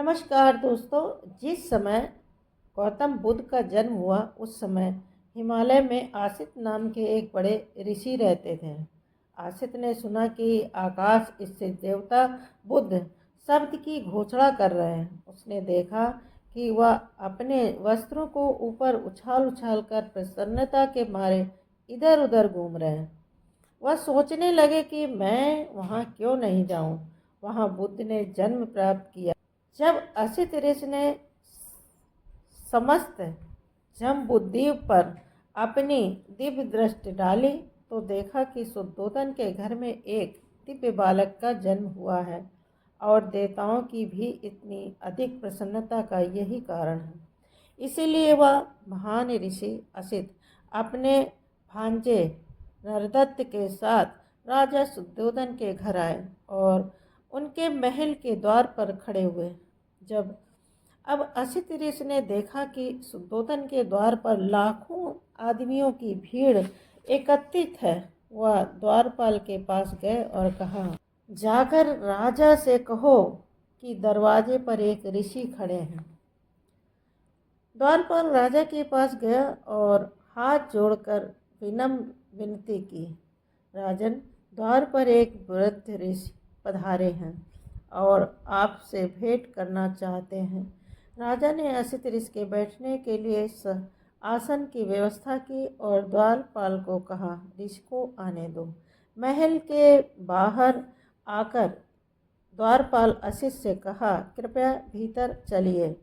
नमस्कार दोस्तों। जिस समय गौतम बुद्ध का जन्म हुआ उस समय हिमालय में आसित नाम के एक बड़े ऋषि रहते थे। आसित ने सुना कि आकाश स्थित देवता बुद्ध शब्द की घोषणा कर रहे हैं। उसने देखा कि वह अपने वस्त्रों को ऊपर उछाल उछाल कर प्रसन्नता के मारे इधर उधर घूम रहे हैं। वह सोचने लगे कि मैं वहाँ क्यों नहीं जाऊँ। वहाँ बुद्ध ने जन्म प्राप्त किया। जब असित ऋषि ने समस्त जम्बूद्वीप पर अपनी दिव्य दृष्टि डाली तो देखा कि शुद्धोधन के घर में एक दिव्य बालक का जन्म हुआ है और देवताओं की भी इतनी अधिक प्रसन्नता का यही कारण है। इसीलिए वह महान ऋषि असित अपने भांजे नरदत्त के साथ राजा शुद्धोधन के घर आए और उनके महल के द्वार पर खड़े हुए। जब अब असित ऋषि ने देखा कि शुद्धोधन के द्वार पर लाखों आदमियों की भीड़ एकत्रित है, वह द्वारपाल के पास गए और कहा, जाकर राजा से कहो कि दरवाजे पर एक ऋषि खड़े हैं। द्वारपाल राजा के पास गया और हाथ जोड़कर विनम्र विनती की, राजन, द्वार पर एक वृद्ध ऋषि पधारे हैं और आपसे भेंट करना चाहते हैं। राजा ने असित ऋषि के बैठने के लिए आसन की व्यवस्था की और द्वारपाल को कहा, ऋषि को आने दो। महल के बाहर आकर द्वारपाल असित से कहा, कृपया भीतर चलिए।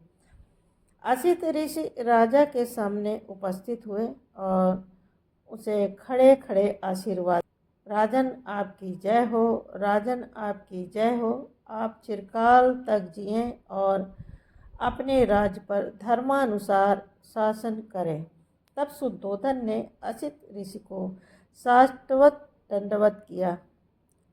असित ऋषि राजा के सामने उपस्थित हुए और उसे खड़े खड़े आशीर्वाद, राजन आपकी जय हो, राजन आपकी जय हो, आप चिरकाल तक जिएं और अपने राज्य पर धर्मानुसार शासन करें। तब शुद्धोधन ने असित ऋषि को साष्टवत दंडवत किया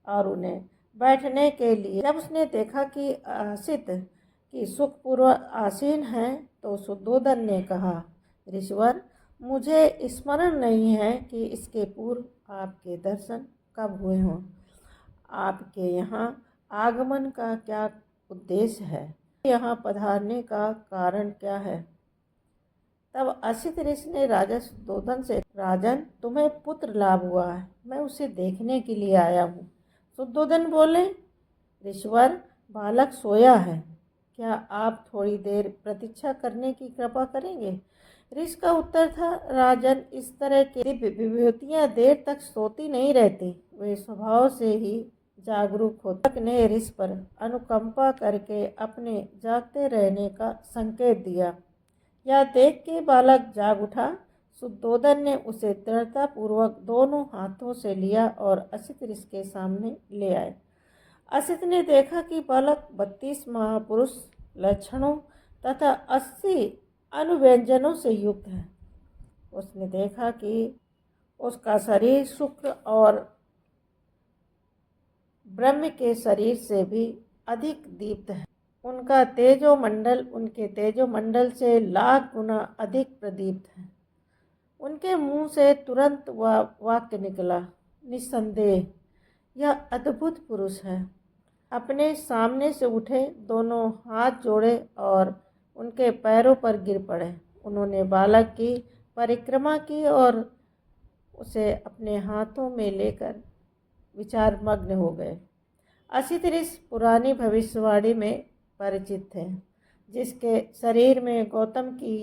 और उन्हें बैठने के लिए जब उसने देखा कि असित की सुखपूर्वक आसीन है तो शुद्धोधन ने कहा, ऋषिवर, मुझे स्मरण नहीं है कि इसके पूर्व आपके दर्शन कब हुए हों। आपके यहाँ आगमन का क्या उद्देश्य है, यहाँ पधारने का कारण क्या है। तब असित ऋषि ने राजा शुद्धोधन से, राजन, तुम्हें पुत्र लाभ हुआ है, मैं उसे देखने के लिए आया हूँ। शुद्धोधन बोले, ऋषिवर, बालक सोया है, क्या आप थोड़ी देर प्रतीक्षा करने की कृपा करेंगे। ऋषि का उत्तर था, राजन, इस तरह की दिव्य विभूतियाँ देर तक सोती नहीं रहती, वे स्वभाव से ही जागरूक होते। ने ऋषि पर अनुकंपा करके अपने जागते रहने का संकेत दिया। यह देख के बालक जाग उठा। शुद्धोधन ने उसे दृढ़तापूर्वक दोनों हाथों से लिया और असित ऋषि के सामने ले आए। असित ने देखा कि बालक 32 महापुरुष लक्षणों तथा 80 अनुव्यंजनों से युक्त है। उसने देखा कि उसका शरीर शुक्र और ब्रह्म के शरीर से भी अधिक दीप्त है। उनका तेजोमंडल उनके तेजोमंडल से लाख गुना अधिक प्रदीप्त है। उनके मुंह से तुरंत वाक्य निकला, निस्संदेह यह अद्भुत पुरुष है। अपने सामने से उठे, दोनों हाथ जोड़े और उनके पैरों पर गिर पड़े। उन्होंने बालक की परिक्रमा की और उसे अपने हाथों में लेकर विचारमग्न हो गए। असित ऋषि पुरानी भविष्यवाणी में परिचित थे, जिसके शरीर में गौतम की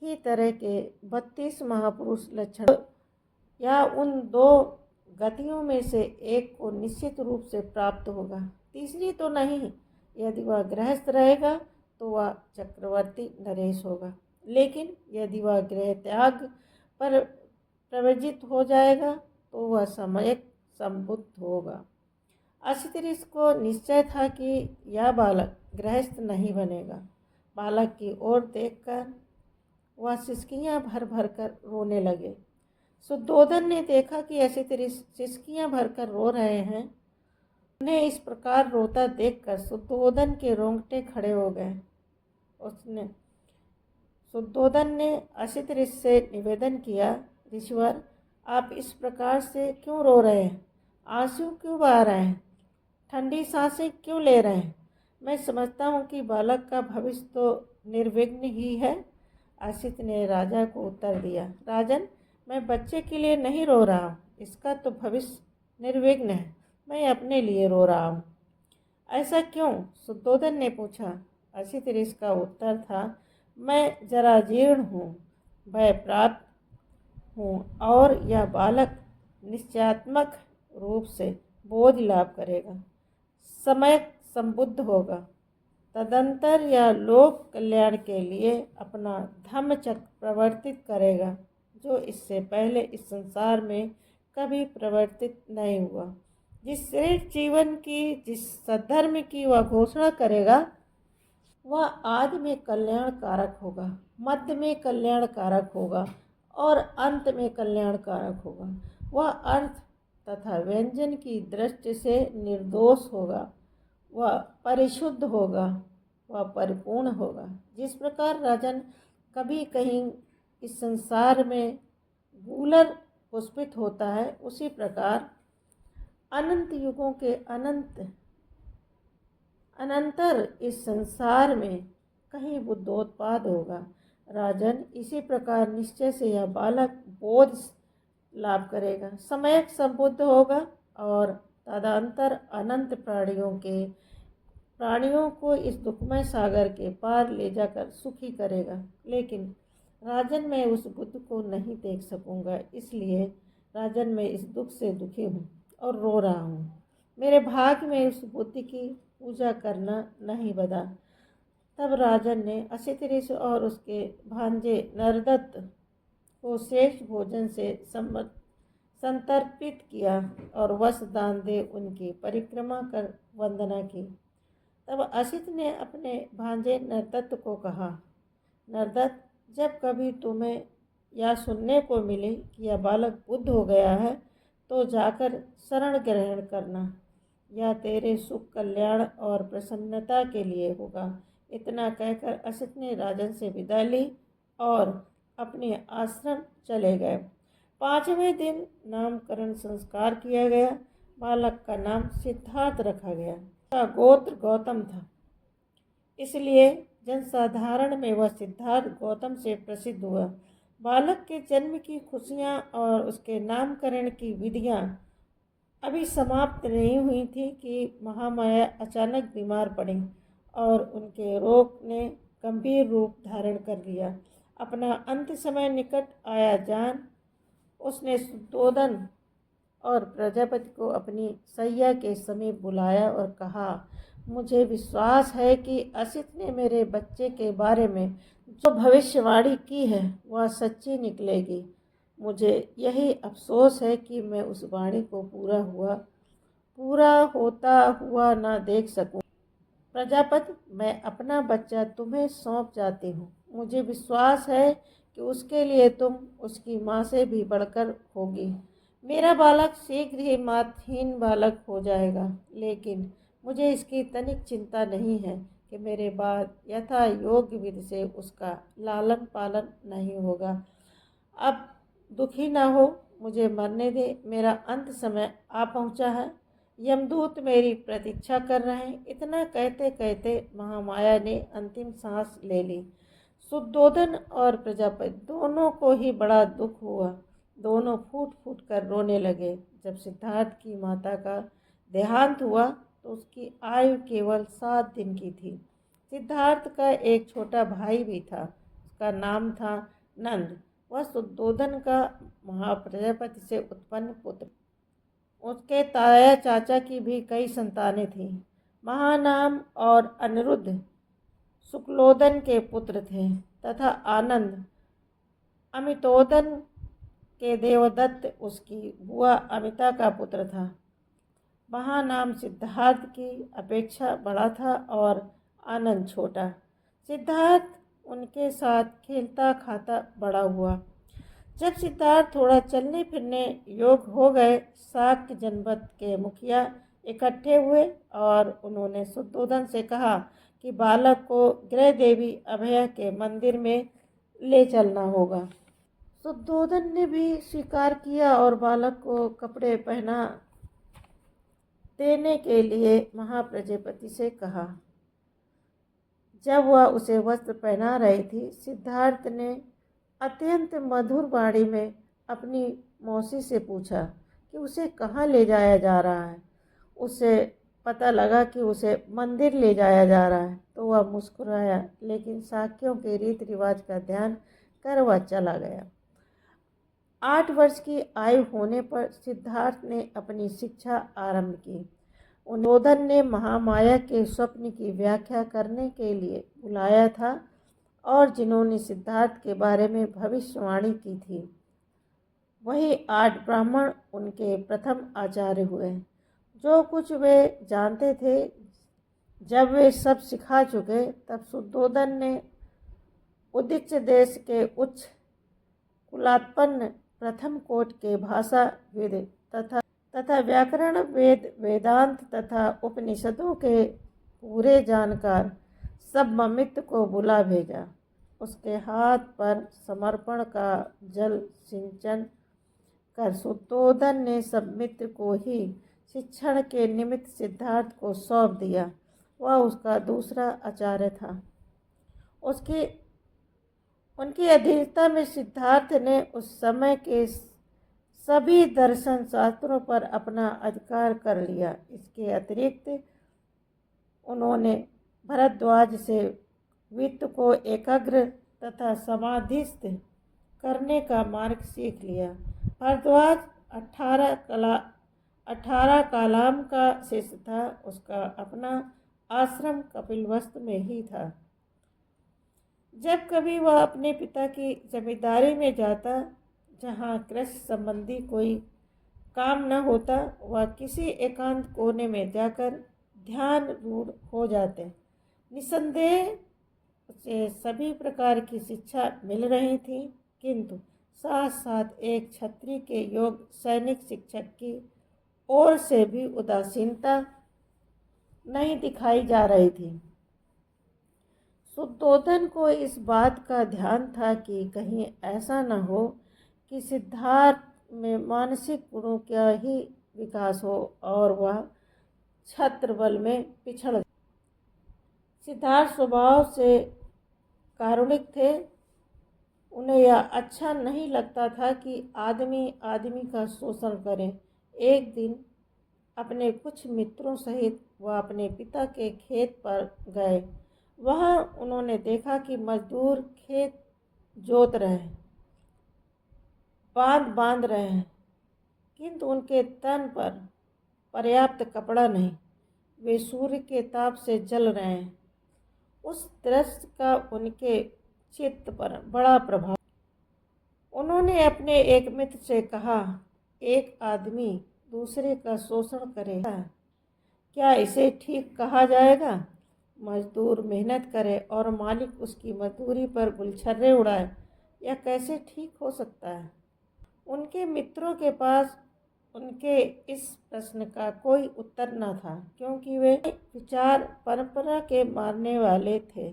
ही तरह के 32 महापुरुष लक्षण या उन दो गतियों में से एक को निश्चित रूप से प्राप्त होगा, तीसरी तो नहीं। यदि वह गृहस्थ रहेगा तो वह चक्रवर्ती नरेश होगा, लेकिन यदि वह गृह त्याग पर प्रवर्जित हो जाएगा तो वह सम्यक संबुद्ध होगा। असित ऋषि को निश्चय था कि यह बालक गृहस्थ नहीं बनेगा। बालक की ओर देखकर वह सिसकियाँ भर भर कर रोने लगे। शुद्धोधन ने देखा कि असित ऋषि सिसकियाँ भरकर रो रहे हैं। उन्हें इस प्रकार रोता देखकर शुद्धोधन के रोंगटे खड़े हो गए। शुद्धोधन ने असित ऋषि से निवेदन किया, ऋषिवर, आप इस प्रकार से क्यों रो रहे हैं, आंसू क्यों बहा रहे हैं, ठंडी सांसें क्यों ले रहे हैं। मैं समझता हूँ कि बालक का भविष्य तो निर्विघ्न ही है। असित ने राजा को उत्तर दिया, राजन, मैं बच्चे के लिए नहीं रो रहा हूँ, इसका तो भविष्य निर्विघ्न है। मैं अपने लिए रो रहा हूँ। ऐसा क्यों? शुद्धोधन ने पूछा। असित ऋषि का उत्तर था, मैं जरा जीर्ण हूँ, भय प्राप्त हूँ और यह बालक निश्चयात्मक रूप से बोध लाभ करेगा, समय संबुद्ध होगा, तदंतर यह लोक कल्याण के लिए अपना धम्मचक्र प्रवर्तित करेगा, जो इससे पहले इस संसार में कभी प्रवर्तित नहीं हुआ। जिस श्रेष्ठ जीवन की, जिस सद्धर्म की वह घोषणा करेगा, वह आदि में कल्याण कारक होगा, मध्य में कल्याण कारक होगा और अंत में कल्याण कारक होगा। वह अर्थ तथा व्यंजन की दृष्टि से निर्दोष होगा, वह परिशुद्ध होगा, वह परिपूर्ण होगा। जिस प्रकार राजन कभी कहीं इस संसार में गूलर पुष्पित होता है, उसी प्रकार अनंत युगों के अनंतर इस संसार में कहीं बुद्धोत्पाद होगा। राजन, इसी प्रकार निश्चय से यह बालक बोध लाभ करेगा, समयक संबुद्ध होगा और तदंतर अनंत प्राणियों को इस दुखमय सागर के पार ले जाकर सुखी करेगा। लेकिन राजन, मैं उस बुद्ध को नहीं देख सकूंगा, इसलिए राजन मैं इस दुख से दुखी हूँ और रो रहा हूँ। मेरे भाग्य में उस बुद्ध की पूजा करना नहीं बदा। तब राजन ने असित ऋषि और उसके भांजे नरदत्त को श्रेष्ठ भोजन से संतर्पित किया और वस्त्र दान दे उनकी परिक्रमा कर वंदना की। तब असित ने अपने भांजे नरदत्त को कहा, नरदत्त, जब कभी तुम्हें यह सुनने को मिले कि यह बालक बुद्ध हो गया है, तो जाकर शरण ग्रहण करना। यह तेरे सुख, कल्याण और प्रसन्नता के लिए होगा। इतना कहकर असित ने राजन से विदा ली और अपने आश्रम चले गए। 5वें दिन नामकरण संस्कार किया गया। बालक का नाम सिद्धार्थ रखा गया। उसका गोत्र गौतम था, इसलिए जनसाधारण में वह सिद्धार्थ गौतम से प्रसिद्ध हुआ। बालक के जन्म की खुशियाँ और उसके नामकरण की विधियाँ अभी समाप्त नहीं हुई थी कि महामाया अचानक बीमार पड़ी और उनके रोग ने गंभीर रूप धारण कर लिया। अपना अंत समय निकट आया जान उसने शुद्धोधन और प्रजापति को अपनी सैया के समीप बुलाया और कहा, मुझे विश्वास है कि असित ने मेरे बच्चे के बारे में जो भविष्यवाणी की है वह सच्ची निकलेगी। मुझे यही अफसोस है कि मैं उस वाणी को पूरा होता हुआ न देख सकूं। प्रजापति, मैं अपना बच्चा तुम्हें सौंप जाती हूँ। मुझे विश्वास है कि उसके लिए तुम उसकी माँ से भी बढ़कर होगी। मेरा बालक शीघ्र ही मातहीन बालक हो जाएगा, लेकिन मुझे इसकी तनिक चिंता नहीं है कि मेरे बाद यथा योग्य विधि से उसका लालन पालन नहीं होगा। अब दुखी न हो, मुझे मरने दे, मेरा अंत समय आ पहुँचा है। यमदूत मेरी प्रतीक्षा कर रहे हैं। इतना कहते कहते महामाया ने अंतिम सांस ले ली। शुद्धोधन और प्रजापति दोनों को ही बड़ा दुख हुआ। दोनों फूट फूट कर रोने लगे। जब सिद्धार्थ की माता का देहांत हुआ तो उसकी आयु केवल 7 दिन की थी। सिद्धार्थ का एक छोटा भाई भी था, उसका नाम था नंद। वह शुद्धोधन का महाप्रजापति से उत्पन्न पुत्र। उसके ताया चाचा की भी कई संतानें थीं। महानाम और अनिरुद्ध शुक्लोदन के पुत्र थे तथा आनंद अमितोदन के देवदत्त उसकी बुआ अमिता का पुत्र था। महानाम सिद्धार्थ की अपेक्षा बड़ा था और आनंद छोटा। सिद्धार्थ उनके साथ खेलता खाता बड़ा हुआ। जब सिद्धार्थ थोड़ा चलने फिरने योग्य हो गए, शाक्य जनपद के मुखिया इकट्ठे हुए और उन्होंने शुद्धोधन से कहा कि बालक को गृह देवी अभया के मंदिर में ले चलना होगा। शुद्धोधन ने भी स्वीकार किया और बालक को कपड़े पहना देने के लिए महाप्रजापति से कहा। जब वह उसे वस्त्र पहना रही थी, सिद्धार्थ ने अत्यंत मधुर वाणी में अपनी मौसी से पूछा कि उसे कहाँ ले जाया जा रहा है। उसे पता लगा कि उसे मंदिर ले जाया जा रहा है तो वह मुस्कुराया, लेकिन शाक्यों के रीति रिवाज का ध्यान कर वह चला गया। 8 वर्ष की आयु होने पर सिद्धार्थ ने अपनी शिक्षा आरंभ की। उन्होंने ने महामाया के स्वप्न की व्याख्या करने के लिए बुलाया था और जिन्होंने सिद्धार्थ के बारे में भविष्यवाणी की थी, वही 8 ब्राह्मण उनके प्रथम आचार्य हुए। जो कुछ वे जानते थे, जब वे सब सिखा चुके, तब शुद्धोदन ने उदिच देश के उच्च कुलात्पन्न प्रथम कोट के भाषाविद तथा व्याकरण वेदांत तथा उपनिषदों के पूरे जानकार सब्बमित्र को बुला भेजा। उसके हाथ पर समर्पण का जल सिंचन कर शुद्धोदन ने सब्मित्र को ही शिक्षण के निमित्त सिद्धार्थ को सौंप दिया। वह उसका दूसरा आचार्य था। उनकी अधीनता में सिद्धार्थ ने उस समय के सभी दर्शन शास्त्रों पर अपना अधिकार कर लिया। इसके अतिरिक्त उन्होंने भरद्वाज से वित्त को एकाग्र तथा समाधिस्थ करने का मार्ग सीख लिया। भरद्वाज 18 कालाम का शिष्य था। उसका अपना आश्रम कपिलवस्तु में ही था। जब कभी वह अपने पिता की जमींदारी में जाता, जहाँ कृषि संबंधी कोई काम न होता, वह किसी एकांत कोने में जाकर ध्यान रूढ़ हो जाते। निसंदेह उसे सभी प्रकार की शिक्षा मिल रही थी, किंतु साथ साथ एक क्षत्रिय के योग सैनिक शिक्षक की ओर से भी उदासीनता नहीं दिखाई जा रही थी। शुद्धोदन को इस बात का ध्यान था कि कहीं ऐसा न हो कि सिद्धार्थ में मानसिक गुणों का ही विकास हो और वह छत्र बल में पिछड़। सिद्धार्थ स्वभाव से कारुणिक थे। उन्हें यह अच्छा नहीं लगता था कि आदमी आदमी का शोषण करे। एक दिन अपने कुछ मित्रों सहित वह अपने पिता के खेत पर गए। वहाँ उन्होंने देखा कि मजदूर खेत जोत रहे, बांध रहे हैं, किंतु उनके तन पर पर्याप्त कपड़ा नहीं। वे सूर्य के ताप से जल रहे हैं। उस दृश्य का उनके चित्त पर बड़ा प्रभाव। उन्होंने अपने एक मित्र से कहा, एक आदमी दूसरे का शोषण करेगा, क्या इसे ठीक कहा जाएगा? मजदूर मेहनत करे और मालिक उसकी मजदूरी पर गुलछर्रे उड़ाए, यह कैसे ठीक हो सकता है? उनके मित्रों के पास उनके इस प्रश्न का कोई उत्तर न था, क्योंकि वे विचार परंपरा के मानने वाले थे।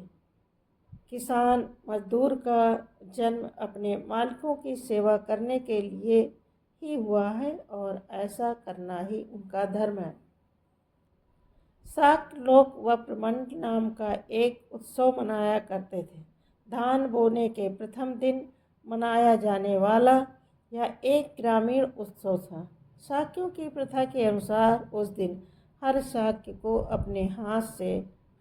किसान मजदूर का जन्म अपने मालिकों की सेवा करने के लिए ही हुआ है और ऐसा करना ही उनका धर्म है। शाक्त लोग वप्रमंड नाम का एक उत्सव मनाया करते थे। धान बोने के प्रथम दिन मनाया जाने वाला यह एक ग्रामीण उत्सव था। शाक्यों की प्रथा के अनुसार उस दिन हर शाक्य को अपने हाथ से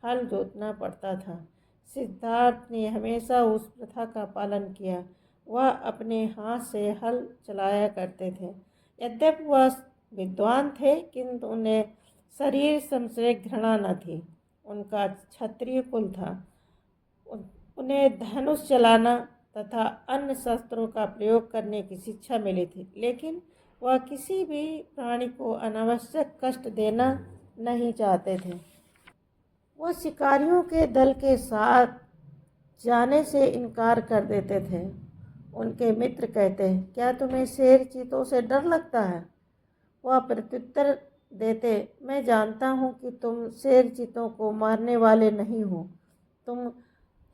हल जोतना पड़ता था। सिद्धार्थ ने हमेशा उस प्रथा का पालन किया। वह अपने हाथ से हल चलाया करते थे। यद्यपि वह विद्वान थे, किंतु उन्हें शरीर से घृणा न थी। उनका क्षत्रिय कुल था। उन्हें धनुष चलाना तथा अन्य शस्त्रों का प्रयोग करने की शिक्षा मिली थी, लेकिन वह किसी भी प्राणी को अनावश्यक कष्ट देना नहीं चाहते थे। वह शिकारियों के दल के साथ जाने से इनकार कर देते थे। उनके मित्र कहते, क्या तुम्हें शेर चीतों से डर लगता है? वह प्रत्युत्तर देते, मैं जानता हूँ कि तुम शेर चीतों को मारने वाले नहीं हो। तुम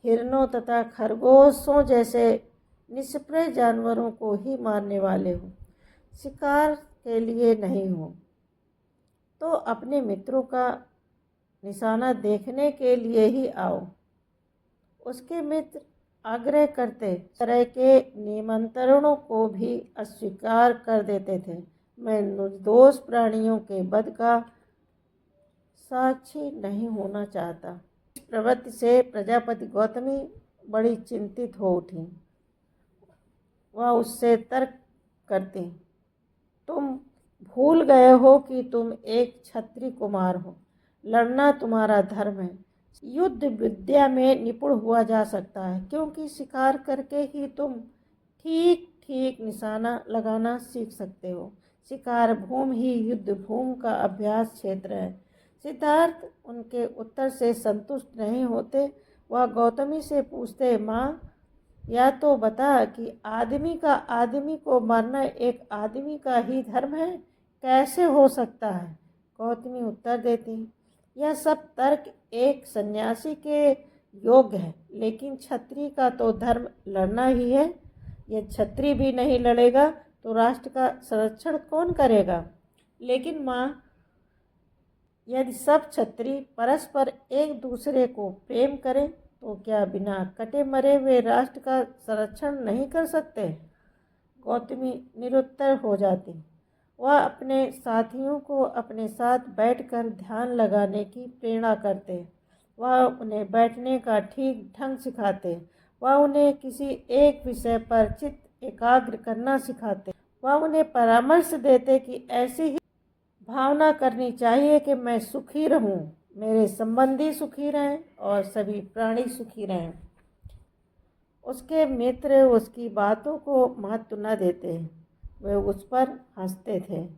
हिरणों तथा खरगोशों जैसे निष्प्रय जानवरों को ही मारने वाले हो, शिकार के लिए नहीं हो। तो अपने मित्रों का निशाना देखने के लिए ही आओ। उसके मित्र आग्रह करते, तरह के निमंत्रणों को भी अस्वीकार कर देते थे। मैं निर्दोष प्राणियों के वध का साक्षी नहीं होना चाहता। इस प्रवृत्ति से प्रजापति गौतमी बड़ी चिंतित हो उठी। वह उससे तर्क करती, तुम भूल गए हो कि तुम एक क्षत्रिय कुमार हो। लड़ना तुम्हारा धर्म है। युद्ध विद्या में निपुण हुआ जा सकता है, क्योंकि शिकार करके ही तुम ठीक ठीक निशाना लगाना सीख सकते हो। शिकार भूमि ही युद्ध भूमि का अभ्यास क्षेत्र है। सिद्धार्थ उनके उत्तर से संतुष्ट नहीं होते। वह गौतमी से पूछते, माँ, या तो बता कि आदमी का आदमी को मारना एक आदमी का ही धर्म है, कैसे हो सकता है? गौतमी उत्तर देती, यह सब तर्क एक सन्यासी के योग्य है, लेकिन क्षत्रिय का तो धर्म लड़ना ही है। यह क्षत्रिय भी नहीं लड़ेगा तो राष्ट्र का संरक्षण कौन करेगा? लेकिन माँ, यदि सब क्षत्रिय परस्पर एक दूसरे को प्रेम करें तो क्या बिना कटे मरे वे राष्ट्र का संरक्षण नहीं कर सकते? गौतमी निरुत्तर हो जाती। वह अपने साथियों को अपने साथ बैठकर ध्यान लगाने की प्रेरणा करते। वह उन्हें बैठने का ठीक ढंग सिखाते। वह उन्हें किसी एक विषय पर चित्त एकाग्र करना सिखाते। वह उन्हें परामर्श देते कि ऐसी ही भावना करनी चाहिए कि मैं सुखी रहूं, मेरे संबंधी सुखी रहें और सभी प्राणी सुखी रहें। उसके मित्र उसकी बातों को महत्व न देते, वे उस पर हंसते थे।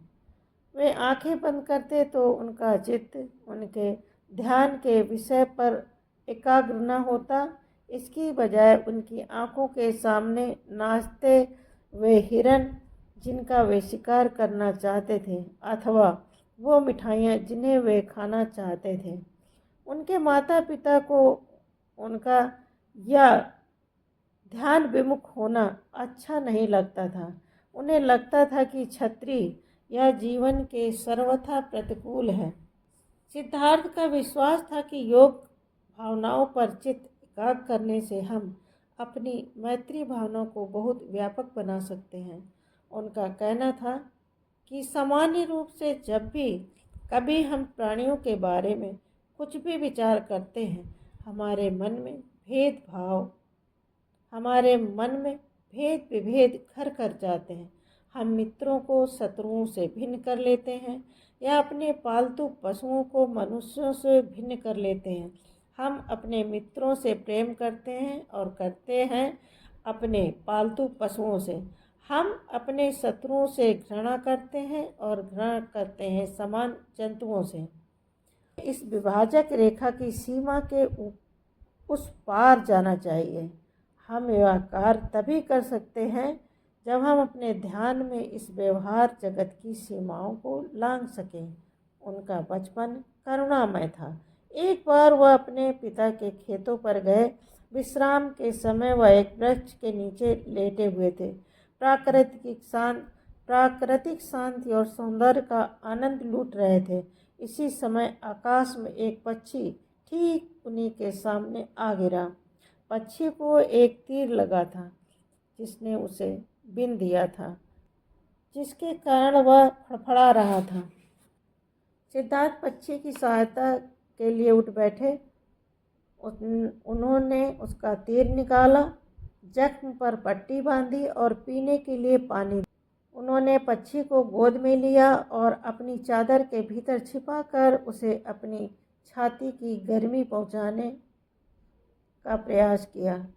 वे आंखें बंद करते तो उनका चित्त उनके ध्यान के विषय पर एकाग्र न होता। इसकी बजाय उनकी आंखों के सामने नाचते वे हिरन जिनका वे शिकार करना चाहते थे, अथवा वो मिठाइयाँ जिन्हें वे खाना चाहते थे। उनके माता पिता को उनका यह ध्यान विमुख होना अच्छा नहीं लगता था। उन्हें लगता था कि क्षत्रिय यह जीवन के सर्वथा प्रतिकूल है। सिद्धार्थ का विश्वास था कि योग भावनाओं पर चित्त एकाग्र करने से हम अपनी मैत्री भावनाओं को बहुत व्यापक बना सकते हैं। उनका कहना था कि सामान्य रूप से जब भी कभी हम प्राणियों के बारे में कुछ भी विचार करते हैं, हमारे मन में भेद विभेद घर कर जाते हैं। हम मित्रों को शत्रुओं से भिन्न कर लेते हैं या अपने पालतू पशुओं को मनुष्यों से भिन्न कर लेते हैं। हम अपने मित्रों से प्रेम करते हैं और करते हैं अपने पालतू पशुओं से। हम अपने शत्रुओं से घृणा करते हैं और घृणा करते हैं समान जंतुओं से। इस विभाजक रेखा की सीमा के उस पार जाना चाहिए। हम यह कार्य तभी कर सकते हैं जब हम अपने ध्यान में इस व्यवहार जगत की सीमाओं को लांघ सकें। उनका बचपन करुणामय था। एक बार वह अपने पिता के खेतों पर गए। विश्राम के समय वह एक वृक्ष के नीचे लेटे हुए थे। प्राकृतिक शांति और सौंदर्य का आनंद लूट रहे थे। इसी समय आकाश में एक पक्षी ठीक उन्हीं के सामने आ गिरा। पक्षी को एक तीर लगा था जिसने उसे बींध दिया था, जिसके कारण वह फड़फड़ा रहा था। सिद्धार्थ पक्षी की सहायता के लिए उठ बैठे। उन्होंने उसका तीर निकाला, जख्म पर पट्टी बांधी और पीने के लिए पानी दिया। उन्होंने पक्षी को गोद में लिया और अपनी चादर के भीतर छिपाकर उसे अपनी छाती की गर्मी पहुंचाने का प्रयास किया।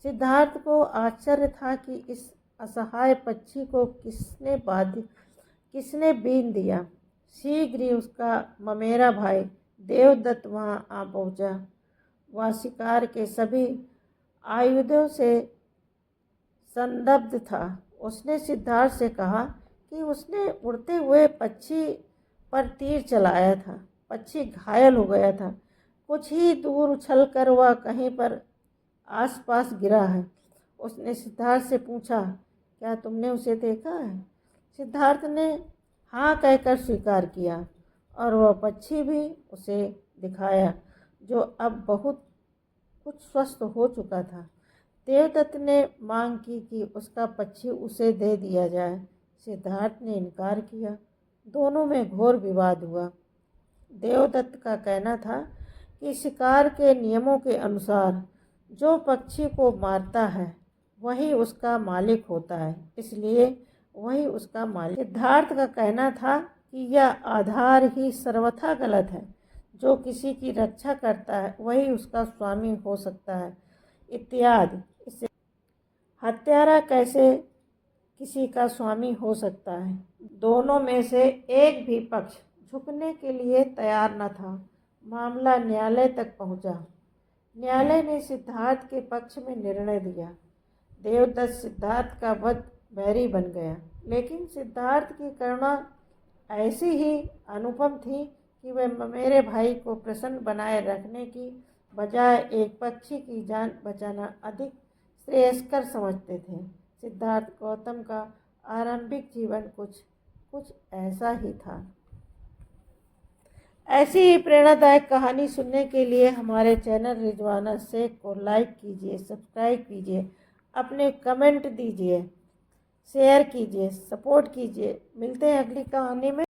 सिद्धार्थ को आश्चर्य था कि इस असहाय पक्षी को किसने बीन दिया। शीघ्र ही उसका ममेरा भाई देवदत्त वहां आ पहुंचा। वह शिकार के सभी आयुधों से संबद्ध था। उसने सिद्धार्थ से कहा कि उसने उड़ते हुए पक्षी पर तीर चलाया था। पक्षी घायल हो गया था। कुछ ही दूर उछलकर वह कहीं पर आसपास गिरा है। उसने सिद्धार्थ से पूछा, क्या तुमने उसे देखा है? सिद्धार्थ ने हाँ कहकर स्वीकार किया और वह पक्षी भी उसे दिखाया, जो अब बहुत कुछ स्वस्थ हो चुका था। देवदत्त ने मांग की कि उसका पक्षी उसे दे दिया जाए। सिद्धार्थ ने इनकार किया। दोनों में घोर विवाद हुआ। देवदत्त का कहना था कि शिकार के नियमों के अनुसार जो पक्षी को मारता है वही उसका मालिक होता है, इसलिए वही उसका मालिक। सिद्धार्थ का कहना था कि यह आधार ही सर्वथा गलत है। जो किसी की रक्षा करता है वही उसका स्वामी हो सकता है, इत्यादि। इससे हत्यारा कैसे किसी का स्वामी हो सकता है? दोनों में से एक भी पक्ष झुकने के लिए तैयार न था। मामला न्यायालय तक पहुंचा। न्यायालय ने सिद्धार्थ के पक्ष में निर्णय दिया। देवदत्त सिद्धार्थ का वध बैरी बन गया, लेकिन सिद्धार्थ की करुणा ऐसी ही अनुपम थी कि वह मेरे भाई को प्रसन्न बनाए रखने की बजाय एक पक्षी की जान बचाना अधिक श्रेयस्कर समझते थे। सिद्धार्थ गौतम का आरंभिक जीवन कुछ ऐसा ही था। ऐसी ही प्रेरणादायक कहानी सुनने के लिए हमारे चैनल रिजवाना शेख को लाइक कीजिए, सब्सक्राइब कीजिए, अपने कमेंट दीजिए, शेयर कीजिए, सपोर्ट कीजिए। मिलते हैं अगली कहानी में।